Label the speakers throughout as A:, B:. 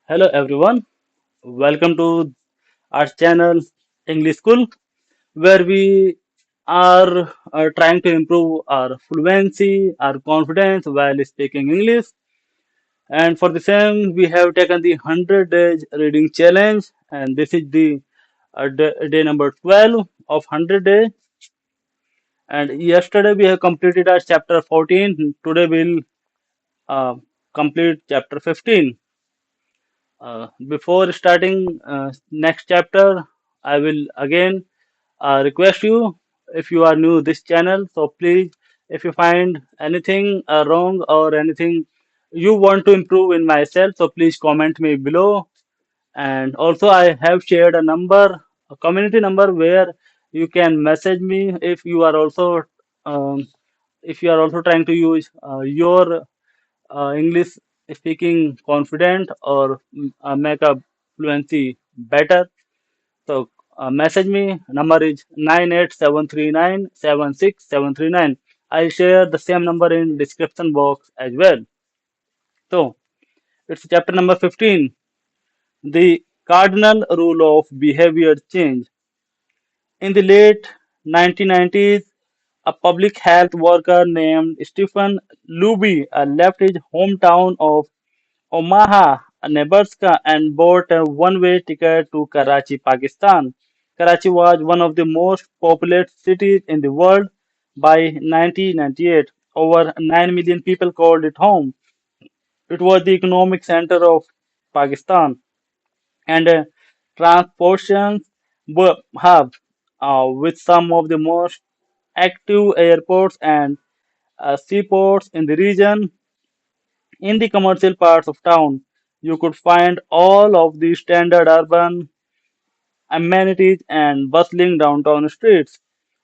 A: Hello everyone, welcome to our channel EnglishKul, where we are trying to improve our fluency, our confidence while speaking English. And for the same, we have taken the 100 days reading challenge, and this is the day number 12 of 100 days. And yesterday we have completed our chapter 14. Today we'll uh, complete chapter 15. Before starting next chapter, I will again request you if you are new to this channel, so please, if you find anything wrong or anything you want to improve in myself, so please comment me below. And also, I have shared a number, a community number where you can message me um, if you are also trying to use your English speaking confident or make a fluency better. So message me. Number is 98739 76739. I share the same number in description box as well. So it's chapter number 15. The cardinal rule of behavior change. In the late 1990s, a public health worker named Stephen Luby left his hometown of Omaha, Nebraska, and bought a one-way ticket to Karachi, Pakistan. Karachi was one of the most populous cities in the world by 1998. Over 9 million people called it home. It was the economic center of Pakistan and a transportation hub with some of the most active airports and seaports in the region. In the commercial parts of town, you could find all of the standard urban amenities and bustling downtown streets.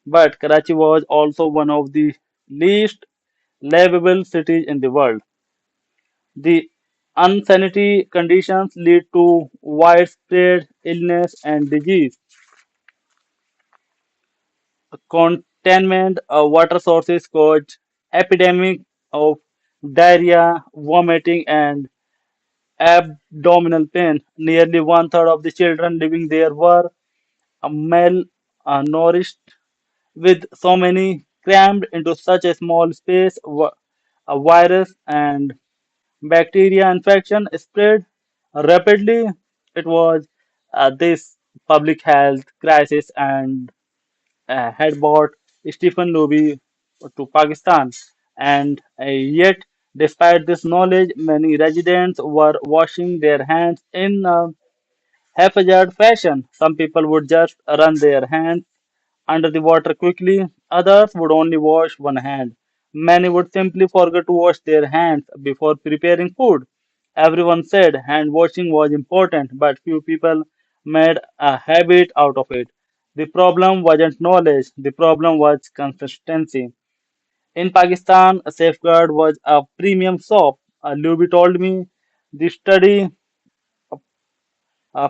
A: But Karachi was also one of the least livable cities in the world. The unsanitary conditions lead to widespread illness and disease. Containment water sources caused epidemic of diarrhea, vomiting, and abdominal pain. Nearly one third of the children living there were malnourished, with so many crammed into such a small space. A virus and bacteria infection spread rapidly. It was this public health crisis and had brought Stephen Luby to Pakistan. And yet, despite this knowledge, many residents were washing their hands in haphazard fashion. Some people would just run their hands under the water quickly, others would only wash one hand. Many would simply forget to wash their hands before preparing food. Everyone said hand washing was important, but few people made a habit out of it. The problem wasn't knowledge, the problem was consistency. In Pakistan, a safeguard was a premium soap. Luby told me the study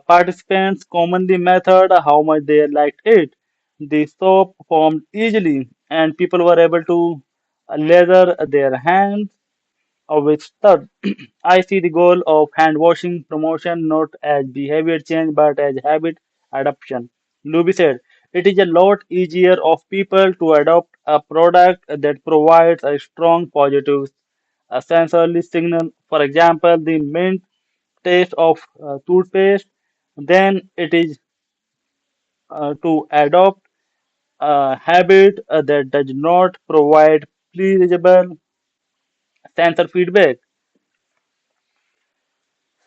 A: participants commonly measured how much they liked it. The soap formed easily, and people were able to lather their hands with stud. I see the goal of hand washing promotion not as behavior change but as habit adoption. Luby said, it is a lot easier of people to adopt a product that provides a strong positive sensory signal. For example, the mint taste of toothpaste, then it is to adopt a habit that does not provide pleasurable sensor feedback.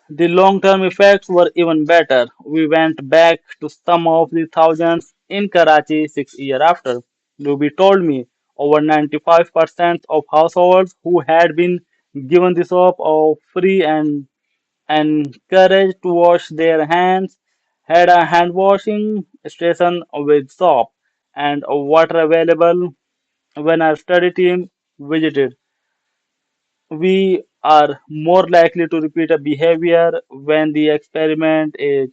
A: The long-term effects were even better. We went back to some of the thousands in Karachi 6 years after. Ruby told me over 95% of households who had been given the soap of free and encouraged to wash their hands had a hand washing station with soap and water available when our study team visited. We are more likely to repeat a behavior when the experiment is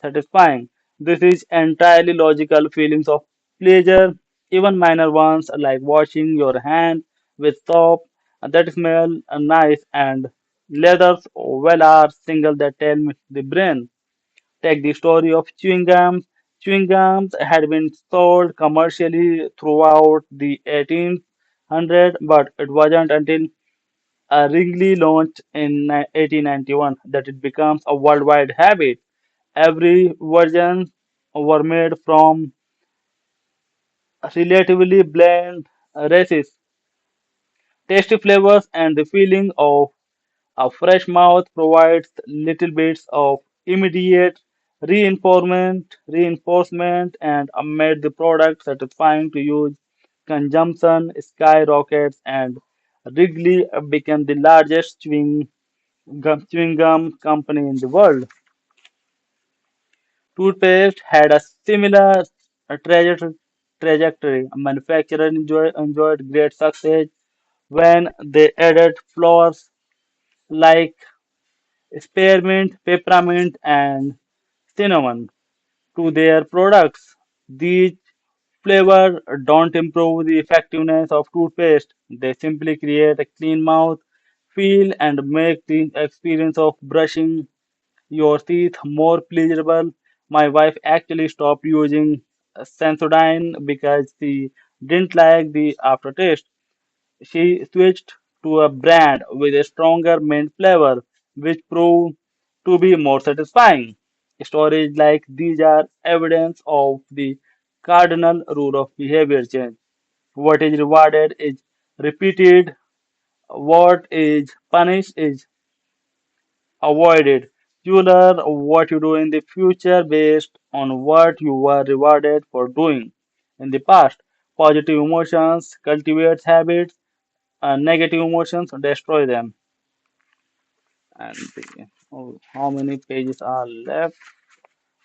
A: satisfying. This is entirely logical. Feelings of pleasure, even minor ones like washing your hand with soap that smell nice and Leathers well are single that tell me the brain. Take the story of chewing gums. Chewing gums had been sold commercially throughout the 1800s, but it wasn't until Wrigley launched in 1891 that it becomes a worldwide habit. Every version were made from relatively bland races, tasty flavors, and the feeling of a fresh mouth provides little bits of immediate reinforcement and made the product satisfying to use. Consumption skyrockets and Wrigley became the largest chewing gum company in the world. Toothpaste had a similar trajectory. Manufacturers enjoyed great success when they added flavors like spearmint, peppermint, and cinnamon to their products. These flavors don't improve the effectiveness of toothpaste. They simply create a clean mouth feel and make the experience of brushing your teeth more pleasurable. My wife actually stopped using Sensodyne because she didn't like the aftertaste. She switched to a brand with a stronger mint flavor, which proved to be more satisfying. Stories like these are evidence of the cardinal rule of behavior change. What is rewarded is repeated, what is punished is avoided. You learn what you do in the future based on what you were rewarded for doing in the past. Positive emotions cultivate habits, and negative emotions destroy them. And how many pages are left?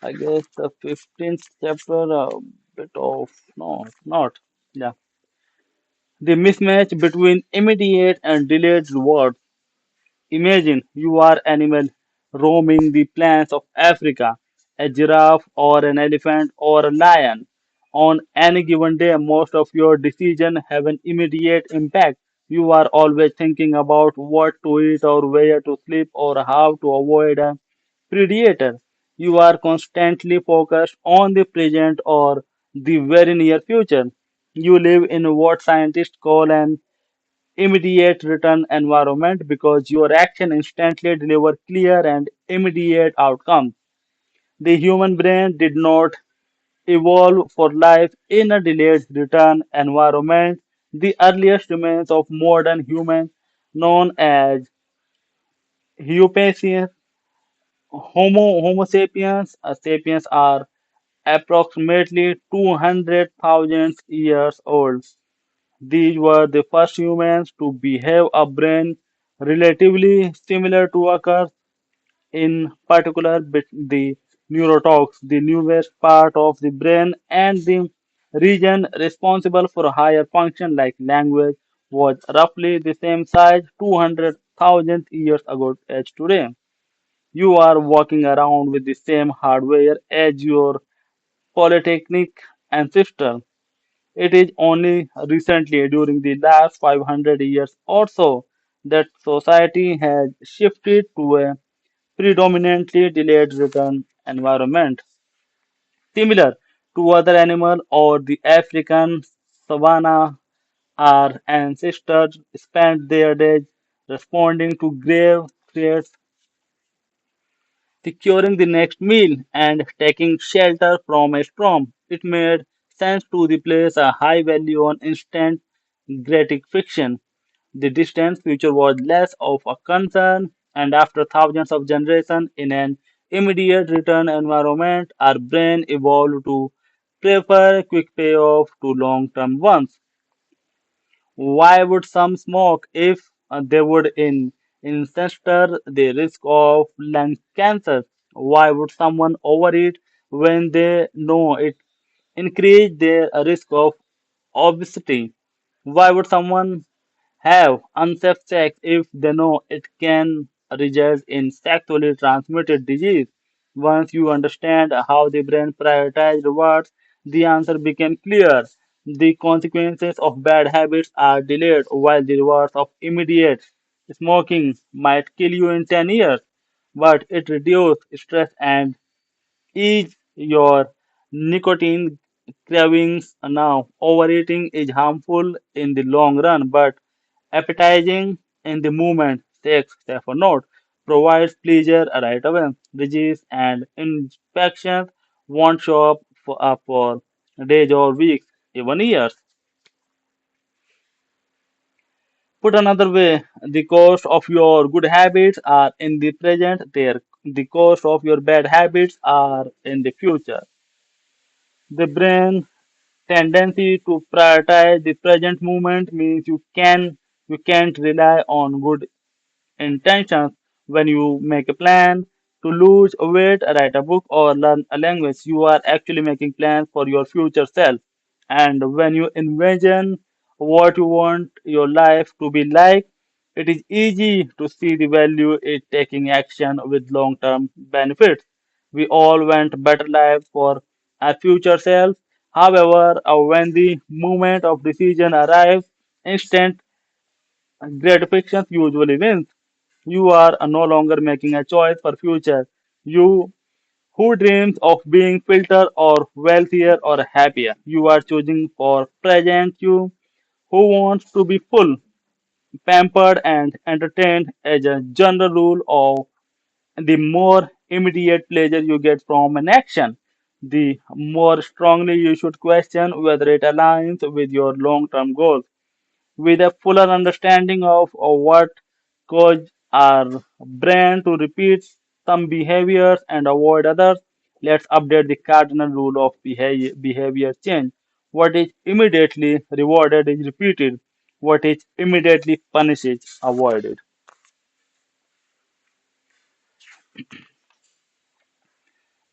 A: I guess the 15th chapter, a bit of, no, not. Yeah. The mismatch between immediate and delayed rewards. Imagine you are animal roaming the plains of Africa, a giraffe or an elephant or a lion. On any given day, most of your decisions have an immediate impact. You are always thinking about what to eat or where to sleep or how to avoid a predator. You are constantly focused on the present or the very near future. You live in what scientists call an immediate return environment because your action instantly deliver clear and immediate outcomes. The human brain did not evolve for life in a delayed return environment. The earliest remains of modern humans, known as Homo, Homo sapiens, sapiens are approximately 200,000 years old. These were the first humans to behave a brain relatively similar to ours, in particular the neurotox, the newest part of the brain and the region responsible for higher function like language was roughly the same size 200,000 years ago as today. You are walking around with the same hardware as your polytechnic ancestor. It is only recently, during the last 500 years or so, that society has shifted to a predominantly delayed return environment, similar to other animals or the African savanna. Our ancestors spent their days responding to grave threats, securing the next meal, and taking shelter from a storm. It made sense to the place a high value on instant gratification. The distant future was less of a concern, and after thousands of generations in an immediate return environment, our brain evolved to prefer quick payoff to long-term ones. Why would some smoke if they would in ancestor the risk of lung cancer? Why would someone overeat when they know it increase their risk of obesity? Why would someone have unsafe sex if they know it can result in sexually transmitted disease? Once you understand how the brain prioritizes rewards, the answer became clear. The consequences of bad habits are delayed while the rewards of immediate. Smoking might kill you in 10 years, but it reduces stress and ease your nicotine cravings now. Overeating is harmful in the long run, but appetizing in the moment, takes safer note, provides pleasure right away. Disease and infections won't show up for days or weeks, even years. Put another way, the cost of your good habits are in the present, the cost of your bad habits are in the future. The brain tendency to prioritize the present moment means you can't rely on good intentions when you make a plan to lose weight, write a book, or learn a language. You are actually making plans for your future self. And when you envision what you want your life to be like, it is easy to see the value in taking action with long term benefits. We all want better lives for our future selves. However, when the moment of decision arrives, instant gratification usually wins. You are no longer making a choice for future. You who dreams of being filter or wealthier or happier. You are choosing for present you who wants to be full, pampered and entertained as a general rule of the more immediate pleasure you get from an action, the more strongly you should question whether it aligns with your long-term goals. With a fuller understanding of what causes our brain to repeat some behaviors and avoid others, let's update the cardinal rule of behavior change. What is immediately rewarded is repeated. What is immediately punished is avoided.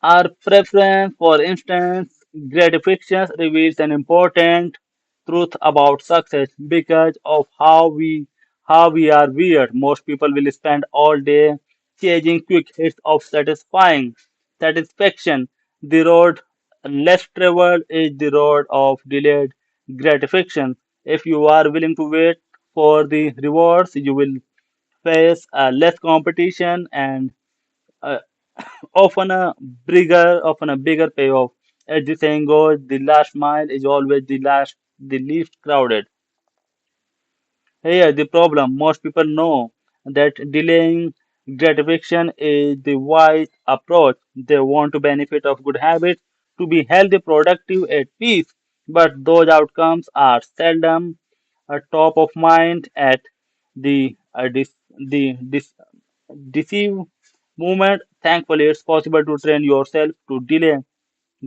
A: Our preference for instant gratification reveals an important truth about success because of how we are weird. Most people will spend all day chasing quick hits of satisfying satisfaction. The road less traveled is the road of delayed gratification. If you are willing to wait for the rewards, you will face less competition and uh, often a bigger payoff. As the saying goes, the last mile is always the least crowded. Here, the problem most people know that delaying gratification is the wise approach. They want to benefit of good habits, to be healthy, productive, at peace, but those outcomes are seldom top of mind at the deceive movement. Thankfully, it's possible to train yourself to delay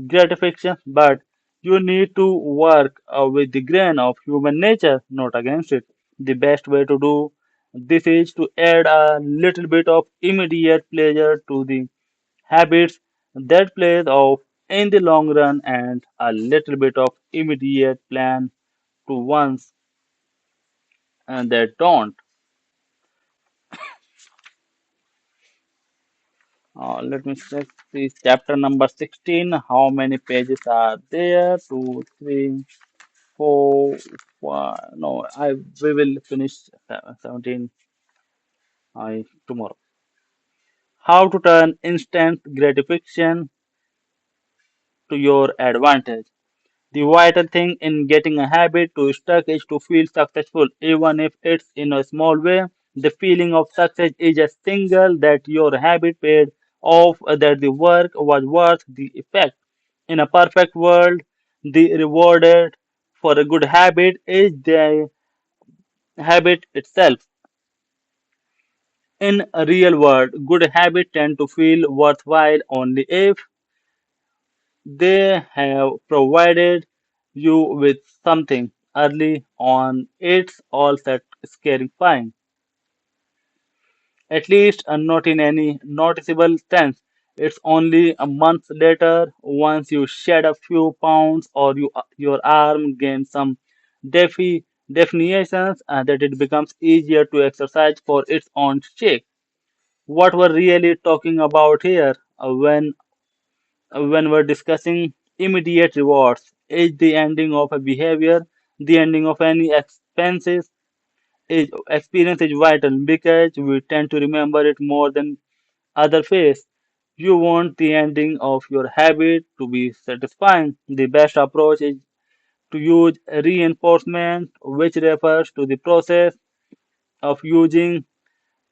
A: gratification, but you need to work with the grain of human nature, not against it. The best way to do this is to add a little bit of immediate pleasure to the habits that plays off in the long run and a little bit of immediate plan to ones that don't. Let me check this chapter number 16. How many pages are there? Two, three, four, five. No, we will finish 17 tomorrow. How to turn instant gratification to your advantage. The vital thing in getting a habit to stuck is to feel successful, even if it's in a small way. The feeling of success is a signal that your habit paid off, that the work was worth the effect. In a perfect world, the rewarded for a good habit is the habit itself. In a real world, good habits tend to feel worthwhile only if they have provided you with something early on. It's all set scaring fine, at least not in any noticeable sense. It's only a month later, once you shed a few pounds or your arm gains some definitions, that it becomes easier to exercise for its own sake. What we're really talking about here when we're discussing immediate rewards is the ending of a behavior, the ending of any expenses, experience is vital because we tend to remember it more than other phase. You want the ending of your habit to be satisfying. The best approach is to use reinforcement, which refers to the process of using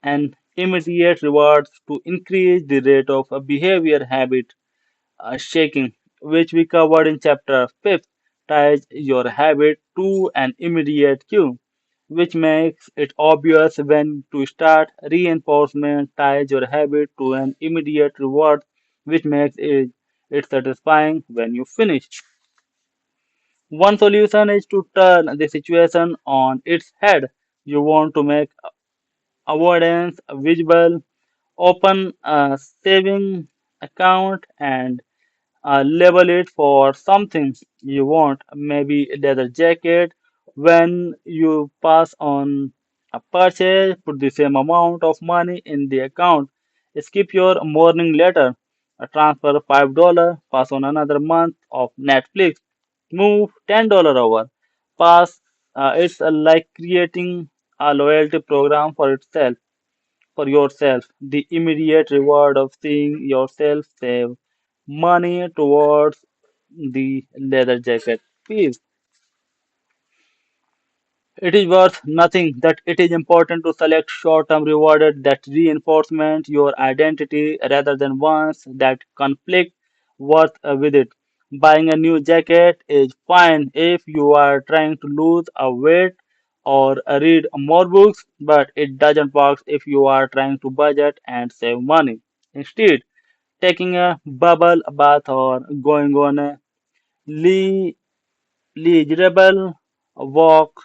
A: an immediate rewards to increase the rate of a behavior habit shaking, which we covered in chapter 5, ties your habit to an immediate cue, which makes it obvious when to start. Reinforcement ties your habit to an immediate reward, which makes it satisfying when you finish. One solution is to turn the situation on its head. You want to make avoidance visible, open a saving account and label it for something you want, maybe a leather jacket. When you pass on a purchase, put the same amount of money in the account. Skip your morning letter. Transfer $5. Pass on another month of Netflix. Move $10 over. Pass. It's like creating a loyalty program for yourself. The immediate reward of seeing yourself save money towards the leather jacket piece. It is worth nothing that it is important to select short-term rewarded that reinforcement your identity rather than ones that conflict worth with it. Buying a new jacket is fine if you are trying to lose a weight or read more books, but it doesn't work if you are trying to budget and save money. Instead, taking a bubble bath or going on a le- leisurable walk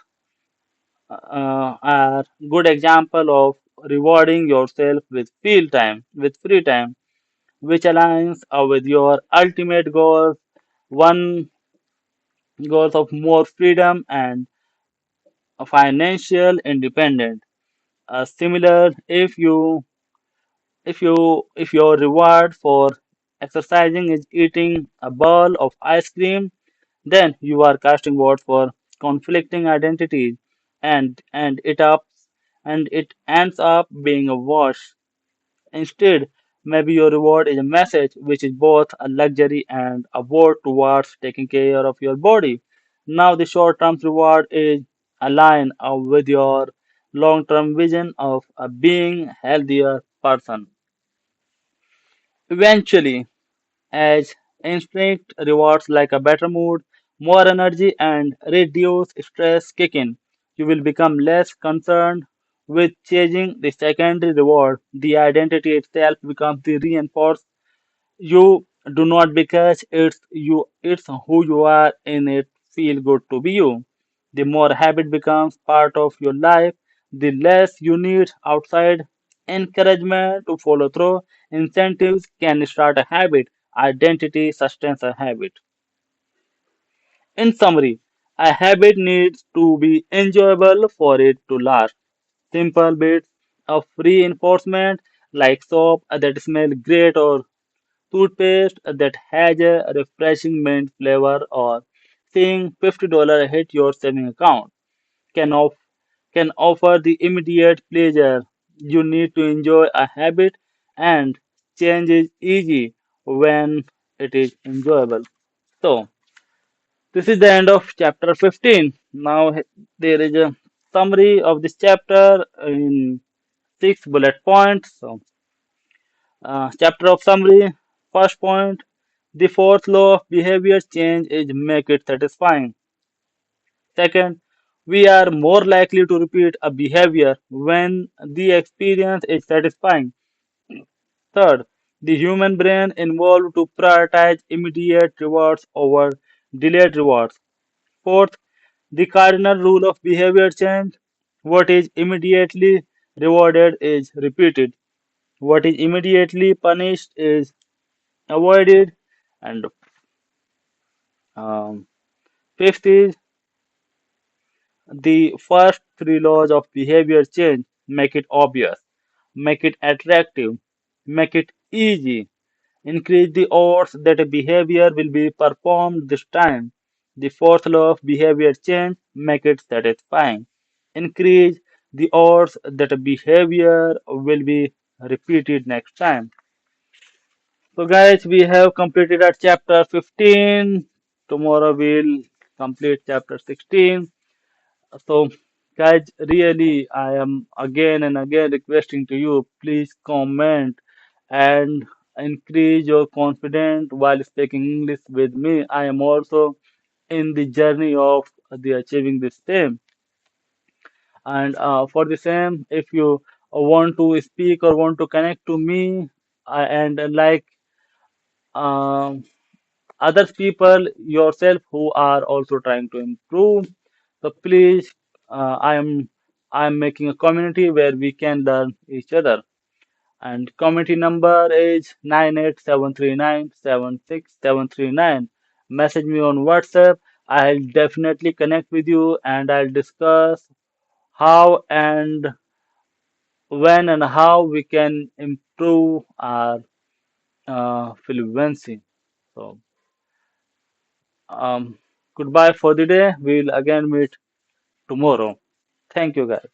A: are good example of rewarding yourself with free time, which aligns with your ultimate goals, one goals of more freedom and financial independence. Similar, if your reward for exercising is eating a bowl of ice cream, then you are casting votes for conflicting identities, and and it ends up being a wash. Instead, maybe your reward is a message which is both a luxury and a vote towards taking care of your body. Now, the short-term reward is aligned with your long-term vision of a being healthier person. Eventually, as instinct rewards like a better mood, more energy, and reduced stress kick in, you will become less concerned with chasing the secondary reward. The identity itself becomes the reinforced. You do not because it's who you are in it feel good to be you. The more habit becomes part of your life, the less you need outside encouragement to follow through. Incentives can start a habit, identity sustains a habit. In summary, a habit needs to be enjoyable for it to last. Simple bits of reinforcement like soap that smell great or toothpaste that has a refreshing mint flavor or seeing $50 hit your saving account can, of, can offer the immediate pleasure. You need to enjoy a habit and change is easy when it is enjoyable. So, this is the end of chapter 15. Now, there is a summary of this chapter in 6 bullet points. So, chapter of summary. First point, the fourth law of behavior change is make it satisfying. Second, we are more likely to repeat a behavior when the experience is satisfying. Third, the human brain involved to prioritize immediate rewards over delayed rewards. Fourth, the cardinal rule of behavior change. What is immediately rewarded is repeated. What is immediately punished is avoided. And um, fifth is the first three laws of behavior change. Make it obvious, make it attractive, make it easy. Increase the odds that a behavior will be performed this time. The fourth law of behavior change. Make it satisfying. Increase the odds that a behavior will be repeated next time. So, guys, we have completed our chapter 15. Tomorrow we'll complete chapter 16. So, guys, really, I am again and again requesting to you, please comment and increase your confidence while speaking English with me. I am also in the journey of the achieving the same. And for the same, if you want to speak or want to connect to me and like um, other people yourself who are also trying to improve, so please, I am making a community where we can learn each other. And community number is 98739767739. Message me on WhatsApp. I'll definitely connect with you and I'll discuss how and when and how we can improve our fluency. So, um, goodbye for the day. We'll again meet tomorrow. Thank you, guys.